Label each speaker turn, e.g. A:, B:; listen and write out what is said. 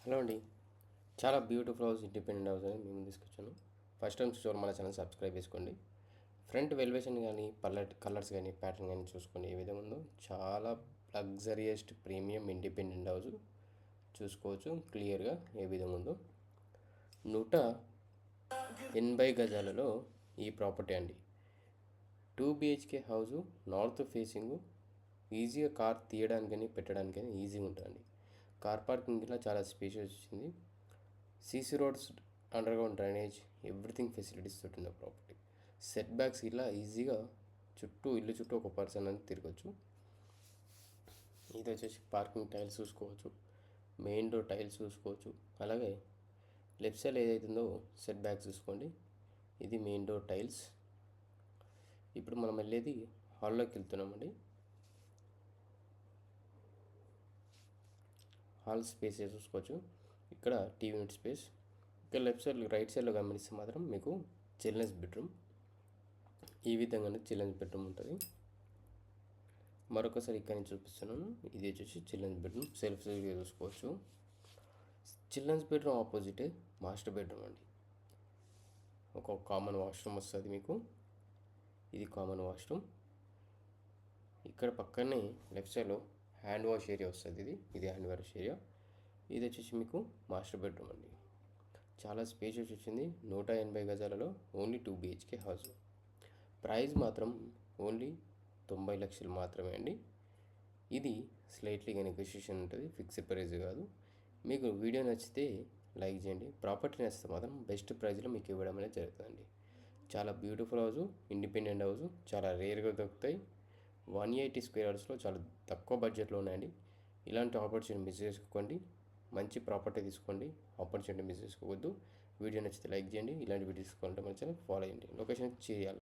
A: Hello అండి. చాలా beautiful house, independent house అని మేము తీసుకొచ్చాను. ఫస్ట్ టైం చూసేవారు మన ఛానల్ సబ్స్క్రైబ్ చేసుకోండి. ఫ్రంట్ వెలివేషన్ కానీ కలర్స్ కానీ ప్యాటర్న్ కానీ చూసుకోండి ఏ విధంగా ఉందో. చాలా లగ్జరియస్ట్ ప్రీమియం ఇండిపెండెంట్ హౌస్ చూసుకోవచ్చు క్లియర్గా ఏ విధంగా ఉందో. 180 గజాలలో ఈ ప్రాపర్టీ అండి. 2 BHK హౌసు, నార్త్ ఫేసింగ్, ఈజీగా కార్ తీయడానికి కానీ పెట్టడానికి కానీ ఈజీగా ఉంటుందండి. కార్ పార్కింగ్ ఇలా చాలా స్పేషియస్ వచ్చింది. CC roads, underground drainage, everything facilities తోటి ప్రాపర్టీ. సెట్ బ్యాక్స్ ఇలా ఈజీగా ఇల్లు చుట్టూ ఒక పర్సన్ అని తిరగచ్చు. ఇది వచ్చేసి పార్కింగ్ టైల్స్ చూసుకోవచ్చు, మెయిన్ డోర్ టైల్స్ చూసుకోవచ్చు. అలాగే లెఫ్ట్ సైడ్ ఏదైతుందో సెట్ బ్యాక్ చూసుకోండి. ఇది మెయిన్ డోర్ టైల్స్. ఇప్పుడు మనం వెళ్ళేది హాల్లోకి వెళ్తున్నామండి. హాల్ స్పేస్ చూసుకోవచ్చు. ఇక్కడ టీవీ యూనిట్ స్పేస్. ఇక్కడ లెఫ్ట్ సైడ్ రైట్ సైడ్లో గమనిస్తే మాత్రం మీకు చిల్డ్రన్స్ బెడ్రూమ్. ఈ విధంగానే చిల్డ్రన్స్ బెడ్రూమ్ ఉంటుంది. మరొకసారి ఇక్కడ నుంచి చూపిస్తున్నాను. ఇది వచ్చేసి చిల్డ్రన్స్ బెడ్రూమ్. సెల్ఫ్ చూసుకోవచ్చు. చిల్డ్రన్స్ బెడ్రూమ్ ఆపోజిటే మాస్టర్ బెడ్రూమ్ అండి. ఒక కామన్ వాష్రూమ్ వస్తుంది మీకు. ఇది కామన్ వాష్రూమ్. ఇక్కడ పక్కనే లెఫ్ట్ సైడ్లో హ్యాండ్ వాష్ ఏరియా వస్తుంది. ఇది హ్యాండ్ వాష్ ఏరియా. ఇది వచ్చేసి మీకు మాస్టర్ బెడ్రూమ్ అండి. చాలా స్పేషియస్ వచ్చింది. 180 గజాలలో ఓన్లీ 2 BHK హౌస్. ప్రైస్ మాత్రం ఓన్లీ 90 లక్షలు మాత్రమే అండి. ఇది స్లైట్లీగా నెగోషియేషన్ ఉంటుంది, ఫిక్స్డ్ ప్రైస్ కాదు. మీకు వీడియో నచ్చితే లైక్ చేయండి. ప్రాపర్టీ నచ్చితే మాత్రం బెస్ట్ ప్రైస్లో మీకు ఇవ్వడం అనేది జరుగుతుందండి. చాలా బ్యూటిఫుల్ హౌస్, ఇండిపెండెంట్ హౌస్, చాలా రేర్గా దొరుకుతాయి. 180 స్క్వేర్ యార్డ్స్లో చాలా తక్కువ బడ్జెట్లో ఉన్నాయండి. ఇలాంటి ఆపర్చునిటీ మిస్ చేసుకోండి. మంచి ప్రాపర్టీ తీసుకోండి, ఆపర్చునిటీ మిస్ చేసుకోవద్దు. వీడియో నచ్చితే లైక్ చేయండి. ఇలాంటి వీడియో తీసుకోవాలంటే మన ఛానల్ ఫాలో చేయండి. లొకేషన్ చేయాలి.